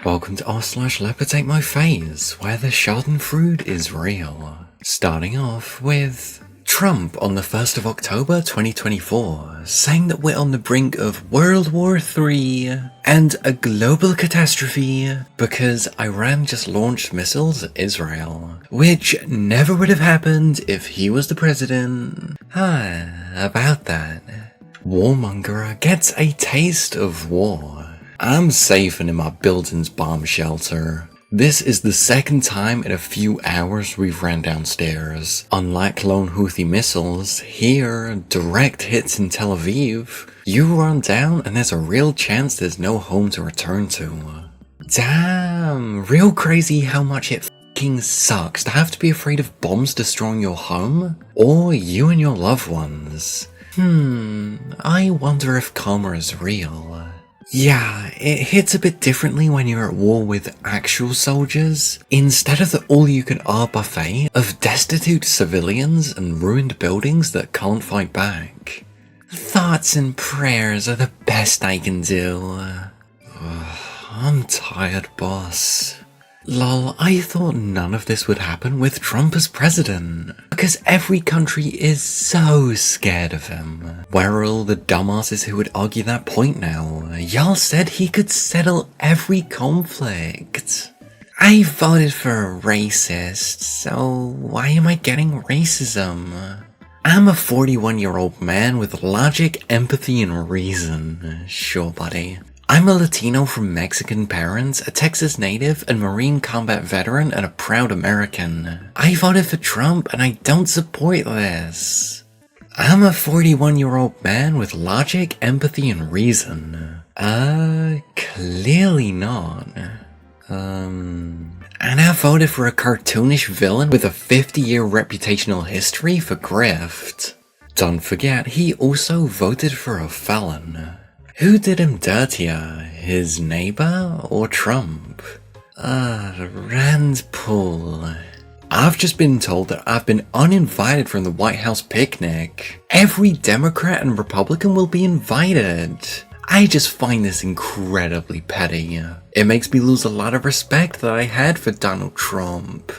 Welcome to r/leopardsatemyface, where the schadenfreude is real. Starting off with Trump on the 1st of October 2024, saying that we're on the brink of World War III and a global catastrophe because Iran just launched missiles at Israel, which never would have happened if he was the president. About that. Warmonger gets a taste of war. I'm safe and in my building's bomb shelter. This is the second time in a few hours we've ran downstairs. Unlike lone Houthi missiles, here, direct hits in Tel Aviv, you run down and there's a real chance there's no home to return to. Damn, real crazy how much it f***ing sucks to have to be afraid of bombs destroying your home, or you and your loved ones. I wonder if karma is real. Yeah, it hits a bit differently when you're at war with actual soldiers, instead of the all-you-can-eat buffet of destitute civilians and ruined buildings that can't fight back. Thoughts and prayers are the best I can do. I'm tired, boss. Lol, I thought none of this would happen with Trump as president, because every country is so scared of him. Where are all the dumbasses who would argue that point now? Y'all said he could settle every conflict. I voted for a racist, so why am I getting racism? I'm a 41-year-old man with logic, empathy, and reason. Sure, buddy. I'm a Latino from Mexican parents, a Texas native, a Marine combat veteran, and a proud American. I voted for Trump and I don't support this. I'm a 41-year-old man with logic, empathy, and reason. Clearly not. And I voted for a cartoonish villain with a 50-year reputational history for grift. Don't forget, he also voted for a felon. Who did him dirtier, his neighbor or Trump? Rand Paul. I've just been told that I've been uninvited from the White House picnic. Every Democrat and Republican will be invited. I just find this incredibly petty. It makes me lose a lot of respect that I had for Donald Trump.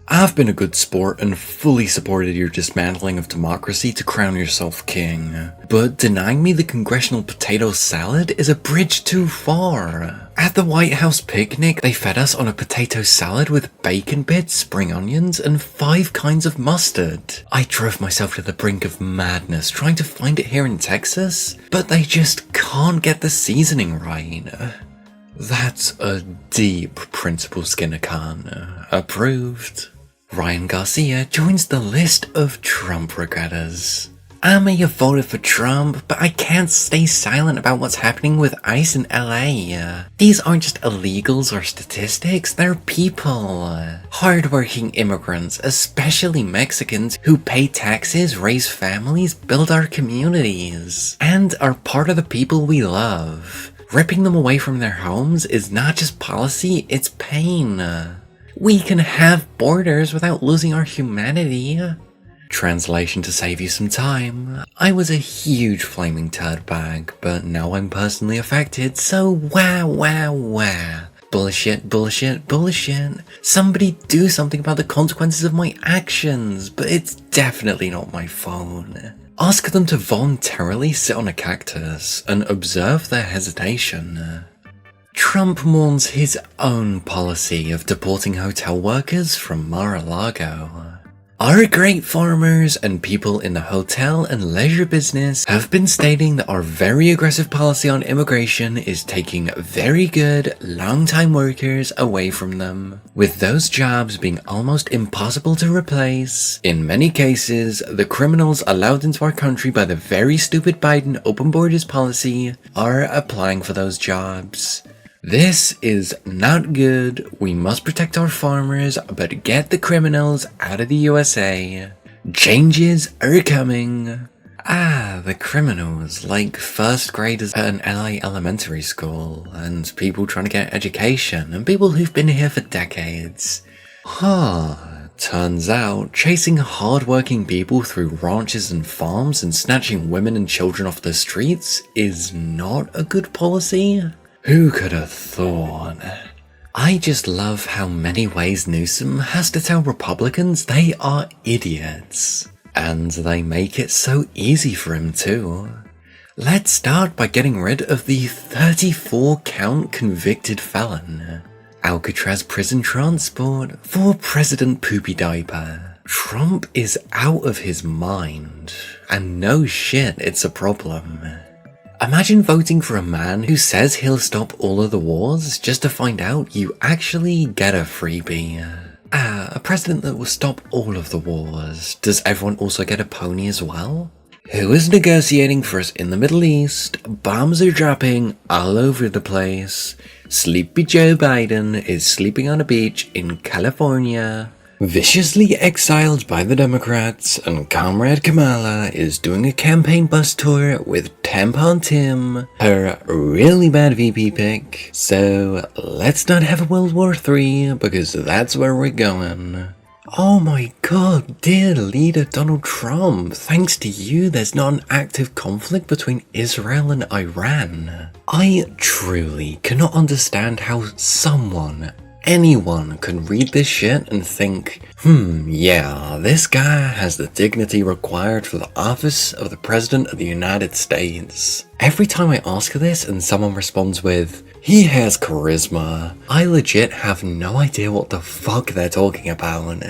I've been a good sport and fully supported your dismantling of democracy to crown yourself king. But denying me the congressional potato salad is a bridge too far. At the White House picnic, they fed us on a potato salad with bacon bits, spring onions, and 5 kinds of mustard. I drove myself to the brink of madness trying to find it here in Texas, but they just can't get the seasoning right. That's a deep Principal Skinner Khan. Approved. Ryan Garcia joins the list of Trump regretters. I may have voted for Trump, but I can't stay silent about what's happening with ICE in LA. These aren't just illegals or statistics, they're people. Hardworking immigrants, especially Mexicans, who pay taxes, raise families, build our communities, and are part of the people we love. Ripping them away from their homes is not just policy, it's pain. We can have borders without losing our humanity. Translation to save you some time. I was a huge flaming turd bag, but now I'm personally affected, so wah. Bullshit, bullshit, bullshit. Somebody do something about the consequences of my actions, but it's definitely not my phone. Ask them to voluntarily sit on a cactus and observe their hesitation. Trump mourns his own policy of deporting hotel workers from Mar-a-Lago. Our great farmers and people in the hotel and leisure business have been stating that our very aggressive policy on immigration is taking very good, long-time workers away from them, with those jobs being almost impossible to replace. In many cases, the criminals allowed into our country by the very stupid Biden open borders policy are applying for those jobs. This is not good. We must protect our farmers, but get the criminals out of the USA. Changes are coming. The criminals, like first graders at an LA elementary school, and people trying to get education, and people who've been here for decades. Turns out, chasing hard-working people through ranches and farms and snatching women and children off the streets is not a good policy. Who could have thought? I just love how many ways Newsom has to tell Republicans they are idiots. And they make it so easy for him too. Let's start by getting rid of the 34-count convicted felon. Alcatraz prison transport for President Poopy Diaper. Trump is out of his mind. And no shit, it's a problem. Imagine voting for a man who says he'll stop all of the wars just to find out you actually get a freebie. A president that will stop all of the wars. Does everyone also get a pony as well? Who is negotiating for us in the Middle East? Bombs are dropping all over the place. Sleepy Joe Biden is sleeping on a beach in California. Viciously exiled by the Democrats, and Comrade Kamala is doing a campaign bus tour with Tampon Tim, her really bad VP pick. So let's not have a World War III, because that's where we're going. Oh my god, dear leader Donald Trump, thanks to you there's not an active conflict between Israel and Iran. I truly cannot understand how anyone can read this shit and think, yeah, this guy has the dignity required for the office of the President of the United States. Every time I ask this and someone responds with, he has charisma, I legit have no idea what the fuck they're talking about.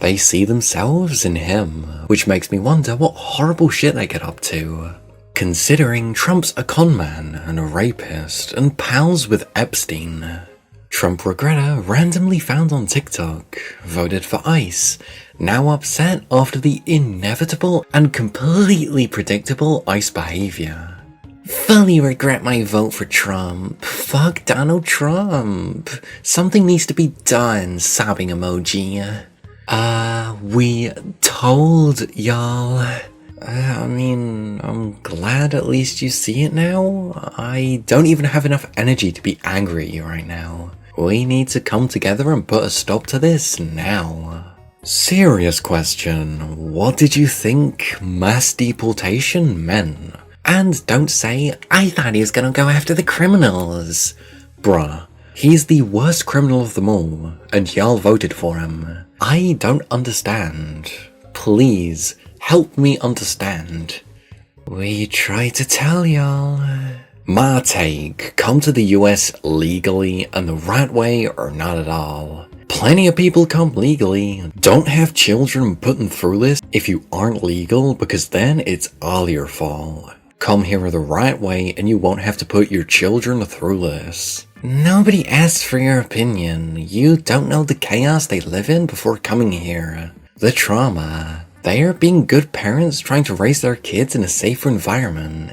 They see themselves in him, which makes me wonder what horrible shit they get up to. Considering Trump's a con man and a rapist and pals with Epstein. Trump regretter randomly found on TikTok, voted for ICE, now upset after the inevitable and completely predictable ICE behavior. Fully regret my vote for Trump. Fuck Donald Trump. Something needs to be done, sobbing emoji. We told y'all. I'm glad at least you see it now. I don't even have enough energy to be angry at you right now. We need to come together and put a stop to this now. Serious question. What did you think mass deportation meant? And don't say, I thought he was gonna go after the criminals. Bruh, he's the worst criminal of them all, and y'all voted for him. I don't understand. Please, help me understand. We tried to tell y'all. My take, come to the US legally and the right way or not at all. Plenty of people come legally. Don't have children putting through this if you aren't legal, because then it's all your fault. Come here the right way and you won't have to put your children through this. Nobody asks for your opinion. You don't know the chaos they live in before coming here. The trauma. They are being good parents trying to raise their kids in a safer environment.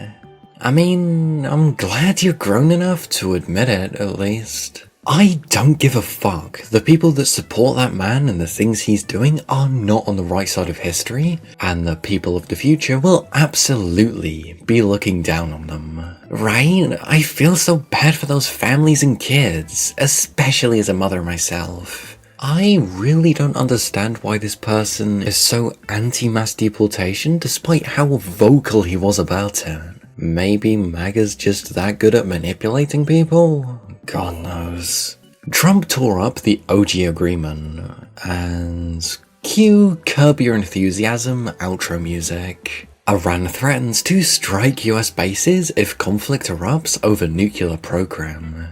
I'm glad you're grown enough to admit it, at least. I don't give a fuck. The people that support that man and the things he's doing are not on the right side of history, and the people of the future will absolutely be looking down on them. Right? I feel so bad for those families and kids, especially as a mother myself. I really don't understand why this person is so anti-mass deportation despite how vocal he was about it. Maybe MAGA's just that good at manipulating people? God knows. Trump tore up the OG agreement, and cue Curb Your Enthusiasm outro music. Iran threatens to strike US bases if conflict erupts over nuclear program.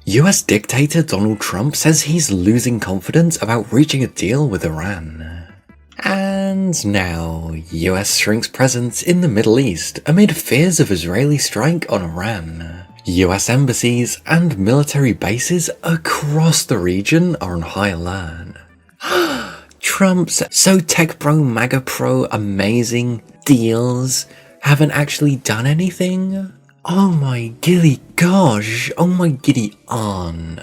US dictator Donald Trump says he's losing confidence about reaching a deal with Iran. And now, US shrinks presence in the Middle East amid fears of Israeli strike on Iran. US embassies and military bases across the region are on high alert. Trump's so tech pro, MAGA pro, amazing deals haven't actually done anything? Oh my giddy gosh, oh my giddy on.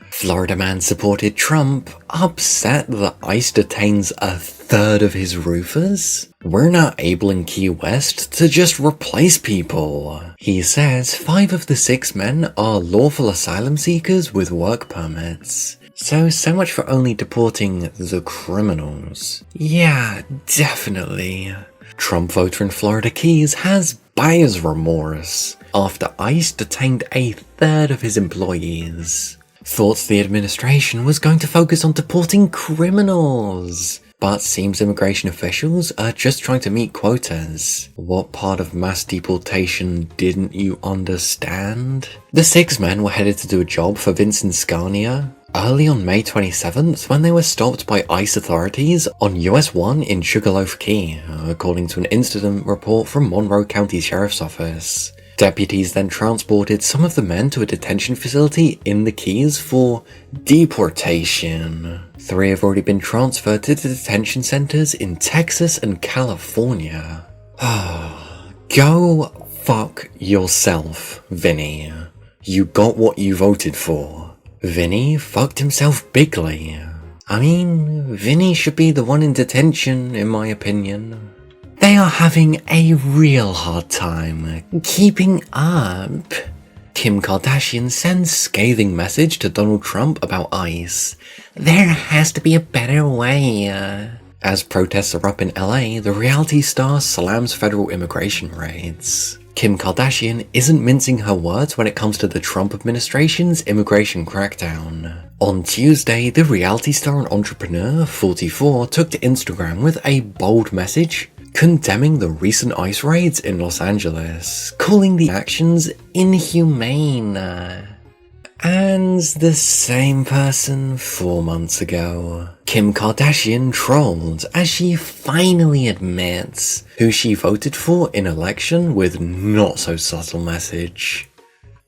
Florida man supported Trump, upset that ICE detains a third of his roofers? We're not able in Key West to just replace people. He says 5 of the 6 men are lawful asylum seekers with work permits. So much for only deporting the criminals. Yeah, definitely. Trump voter in Florida Keys has buyer's remorse after ICE detained a third of his employees. Thought the administration was going to focus on deporting criminals, but seems immigration officials are just trying to meet quotas. What part of mass deportation didn't you understand? The 6 men were headed to do a job for Vincent Scania early on May 27th when they were stopped by ICE authorities on US 1 in Sugarloaf Key, according to an incident report from Monroe County Sheriff's Office. Deputies then transported some of the men to a detention facility in the Keys for deportation. 3 have already been transferred to the detention centers in Texas and California. Go fuck yourself, Vinny. You got what you voted for. Vinny fucked himself bigly. I mean, Vinny should be the one in detention, in my opinion. They are having a real hard time keeping up. Kim Kardashian sends scathing message to Donald Trump about ICE. There has to be a better way. As protests erupt in LA, the reality star slams federal immigration raids. Kim Kardashian isn't mincing her words when it comes to the Trump administration's immigration crackdown. On Tuesday, the reality star and entrepreneur, 44, took to Instagram with a bold message condemning the recent ICE raids in Los Angeles, calling the actions inhumane. And the same person 4 months ago, Kim Kardashian trolled as she finally admits who she voted for in election with not so subtle message.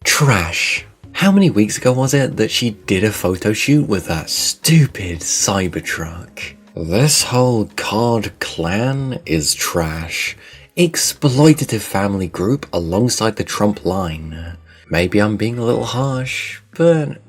Trash. How many weeks ago was it that she did a photo shoot with that stupid Cybertruck? This whole Card clan is trash. Exploitative family group alongside the Trump line. Maybe I'm being a little harsh, but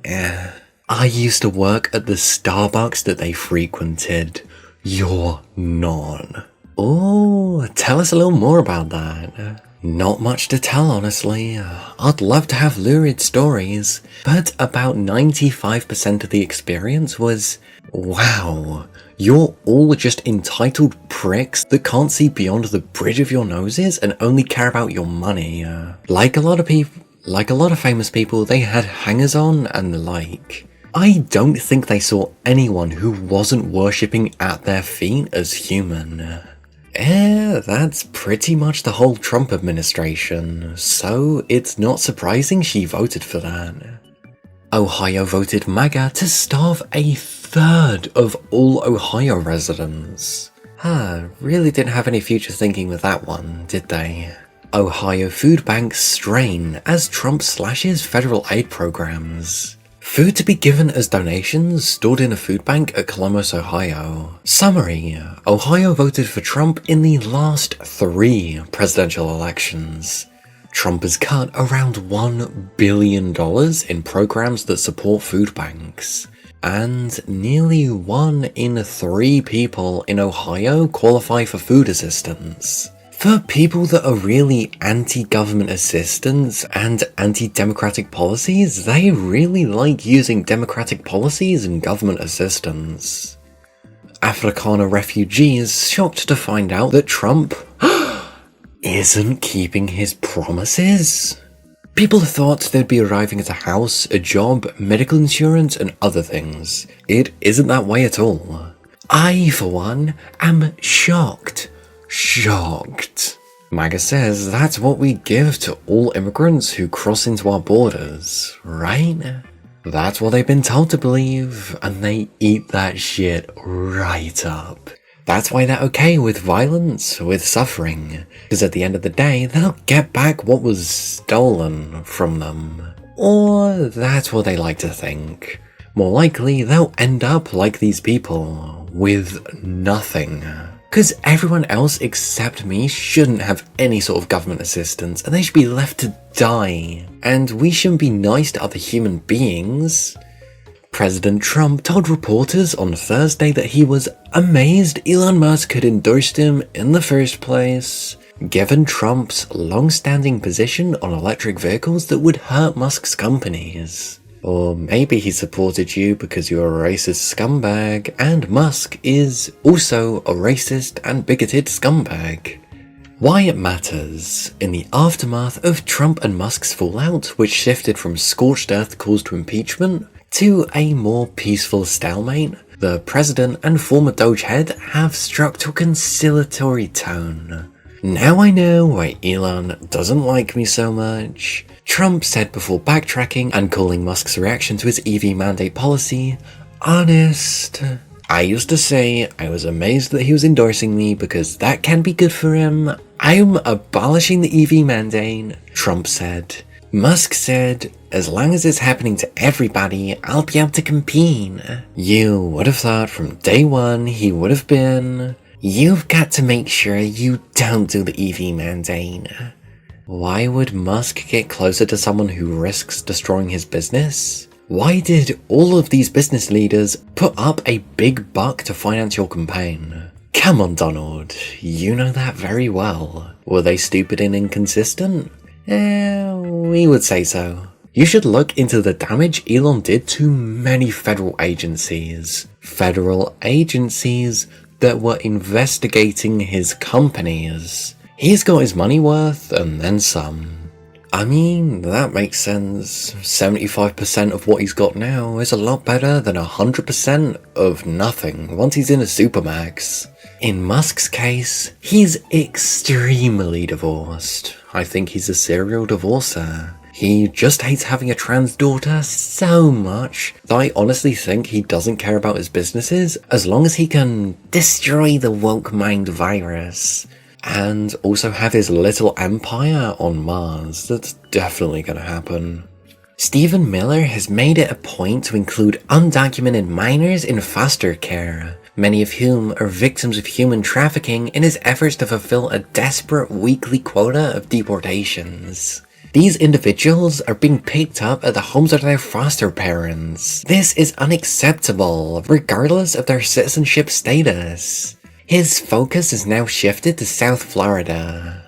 I used to work at the Starbucks that they frequented. You're not. Oh, tell us a little more about that. Not much to tell, honestly. I'd love to have lurid stories, but about 95% of the experience was, wow, you're all just entitled pricks that can't see beyond the bridge of your noses and only care about your money. Like a lot of famous people, they had hangers on and the like. I don't think they saw anyone who wasn't worshipping at their feet as human. That's pretty much the whole Trump administration, so it's not surprising she voted for that. Ohio voted MAGA to starve a third of all Ohio residents. Really didn't have any future thinking with that one, did they? Ohio food banks strain as Trump slashes federal aid programs. Food to be given as donations stored in a food bank at Columbus, Ohio. Summary: Ohio voted for Trump in the last 3 presidential elections. Trump has cut around $1 billion in programs that support food banks. And nearly 1 in 3 people in Ohio qualify for food assistance. For people that are really anti-government assistance and anti-democratic policies, they really like using democratic policies and government assistance. Afrikaner refugees shocked to find out that Trump isn't keeping his promises. People thought they'd be arriving at a house, a job, medical insurance, and other things. It isn't that way at all. I, for one, am shocked. Shocked. MAGA says that's what we give to all immigrants who cross into our borders, right? That's what they've been told to believe, and they eat that shit right up. That's why they're okay with violence, with suffering, because at the end of the day, they'll get back what was stolen from them. Or that's what they like to think. More likely, they'll end up like these people, with nothing. Because everyone else except me shouldn't have any sort of government assistance, and they should be left to die. And we shouldn't be nice to other human beings. President Trump told reporters on Thursday that he was amazed Elon Musk had endorsed him in the first place, given Trump's long-standing position on electric vehicles that would hurt Musk's companies. Or maybe he supported you because you're a racist scumbag, and Musk is also a racist and bigoted scumbag. Why it matters. In the aftermath of Trump and Musk's fallout, which shifted from scorched earth calls to impeachment, to a more peaceful stalemate, the president and former Doge head have struck to a conciliatory tone. Now I know why Elon doesn't like me so much, Trump said before backtracking and calling Musk's reaction to his EV mandate policy honest. I used to say I was amazed that he was endorsing me because that can be good for him. I'm abolishing the EV mandate, Trump said. Musk said, as long as it's happening to everybody, I'll be able to compete. You would have thought from day one he would have been, you've got to make sure you don't do the EV mandate. Why would Musk get closer to someone who risks destroying his business? Why did all of these business leaders put up a big buck to finance your campaign? Come on, Donald, you know that very well. Were they stupid and inconsistent? We would say so. You should look into the damage Elon did to many federal agencies. Federal agencies that were investigating his companies. He's got his money worth and then some. I mean, that makes sense. 75% of what he's got now is a lot better than 100% of nothing once he's in a supermax. In Musk's case, he's extremely divorced. I think he's a serial divorcer. He just hates having a trans daughter so much that I honestly think he doesn't care about his businesses as long as he can destroy the woke mind virus. And also have his little empire on Mars. That's definitely gonna happen. Stephen Miller has made it a point to include undocumented minors in foster care, many of whom are victims of human trafficking in his efforts to fulfill a desperate weekly quota of deportations. These individuals are being picked up at the homes of their foster parents. This is unacceptable, regardless of their citizenship status. His focus is now shifted to South Florida.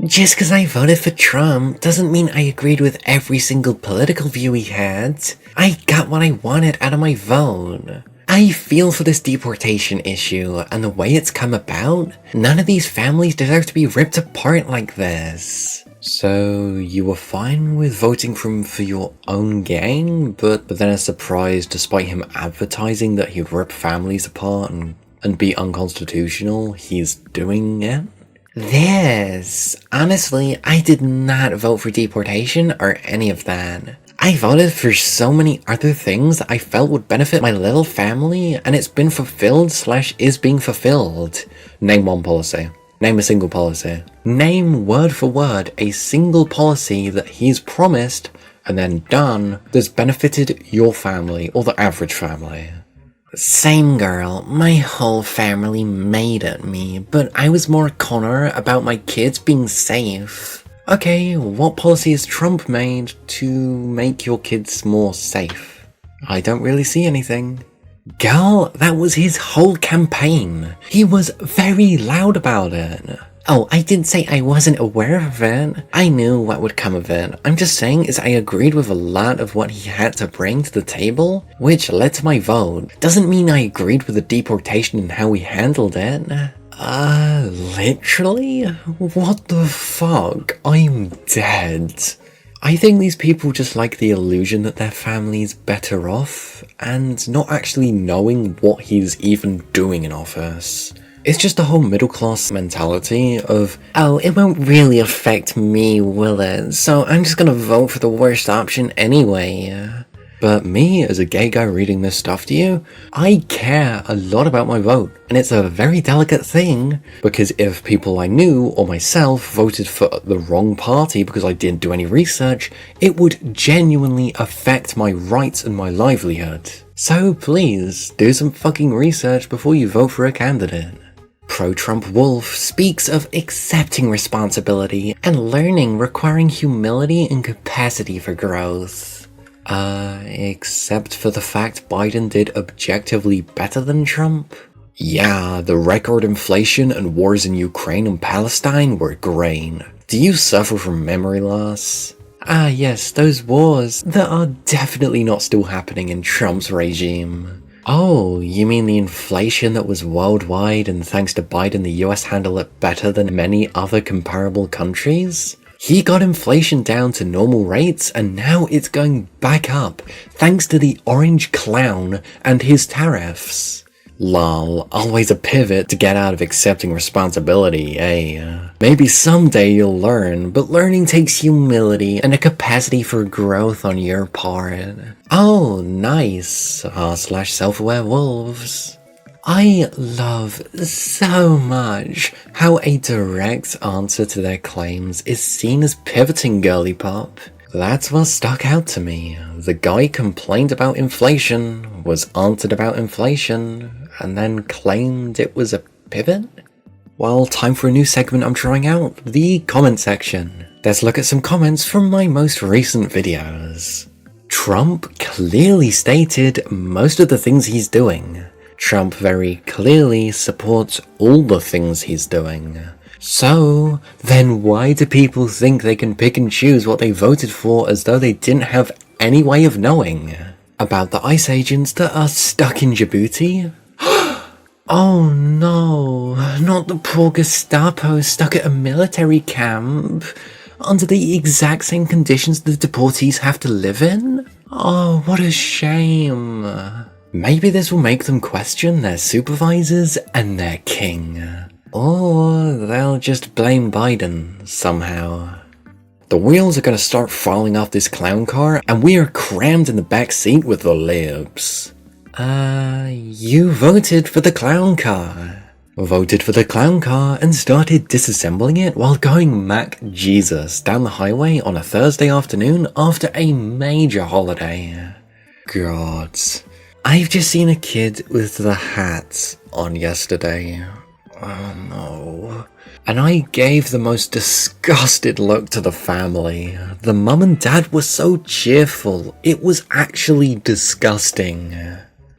Just because I voted for Trump doesn't mean I agreed with every single political view he had. I got what I wanted out of my vote. I feel for this deportation issue and the way it's come about. None of these families deserve to be ripped apart like this. So you were fine with voting for your own gain, but then are surprised despite him advertising that he'd rip families apart and be unconstitutional, he's doing it? Honestly, I did not vote for deportation or any of that. I voted for so many other things that I felt would benefit my little family, and it's been fulfilled / is being fulfilled. Name one policy. Name a single policy. Name word for word a single policy that he's promised and then done that's benefited your family or the average family. Same girl, my whole family made at me, but I was more Connor about my kids being safe. Okay, what policy has Trump made to make your kids more safe? I don't really see anything. Girl, that was his whole campaign. He was very loud about it. Oh, I didn't say I wasn't aware of it. I knew what would come of it. I'm just saying is I agreed with a lot of what he had to bring to the table, which led to my vote. Doesn't mean I agreed with the deportation and how he handled it. Literally? What the fuck? I'm dead. I think these people just like the illusion that their family's better off, and not actually knowing what he's even doing in office. It's just the whole middle class mentality of, oh, it won't really affect me, will it? So I'm just gonna vote for the worst option anyway. But me, as a gay guy reading this stuff to you, I care a lot about my vote. And it's a very delicate thing, because if people I knew or myself voted for the wrong party because I didn't do any research, it would genuinely affect my rights and my livelihood. So please, do some fucking research before you vote for a candidate. Pro-Trump Wolf speaks of accepting responsibility and learning requiring humility and capacity for growth. Except for the fact Biden did objectively better than Trump? Yeah, the record inflation and wars in Ukraine and Palestine were great. Do you suffer from memory loss? Ah yes, those wars that are definitely not still happening in Trump's regime. Oh, you mean the inflation that was worldwide and thanks to Biden the US handled it better than many other comparable countries? He got inflation down to normal rates and now it's going back up thanks to the orange clown and his tariffs. Lol, always a pivot to get out of accepting responsibility, eh? Maybe someday you'll learn, but learning takes humility and a capacity for growth on your part. Oh, nice. r/self-aware wolves. I love so much how a direct answer to their claims is seen as pivoting, girly pop. That's what stuck out to me. The guy complained about inflation, was answered about inflation, and then claimed it was a pivot? Well, time for a new segment I'm trying out, the comment section. Let's look at some comments from my most recent videos. Trump clearly stated most of the things he's doing. Trump very clearly supports all the things he's doing. So, then why do people think they can pick and choose what they voted for as though they didn't have any way of knowing? About the ICE agents that are stuck in Djibouti? Oh no, not the poor Gestapo stuck at a military camp under the exact same conditions the deportees have to live in? Oh, what a shame. Maybe this will make them question their supervisors and their king. Or they'll just blame Biden somehow. The wheels are gonna start falling off this clown car and we are crammed in the back seat with the libs. You voted for the clown car. Voted for the clown car and started disassembling it while going Mac Jesus down the highway on a Thursday afternoon after a major holiday. God. I've just seen a kid with the hat on yesterday. Oh no. And I gave the most disgusted look to the family. The mum and dad were so cheerful, it was actually disgusting.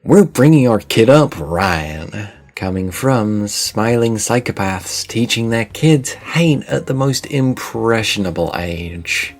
We're bringing our kid up right. Coming from smiling psychopaths teaching their kids hate at the most impressionable age.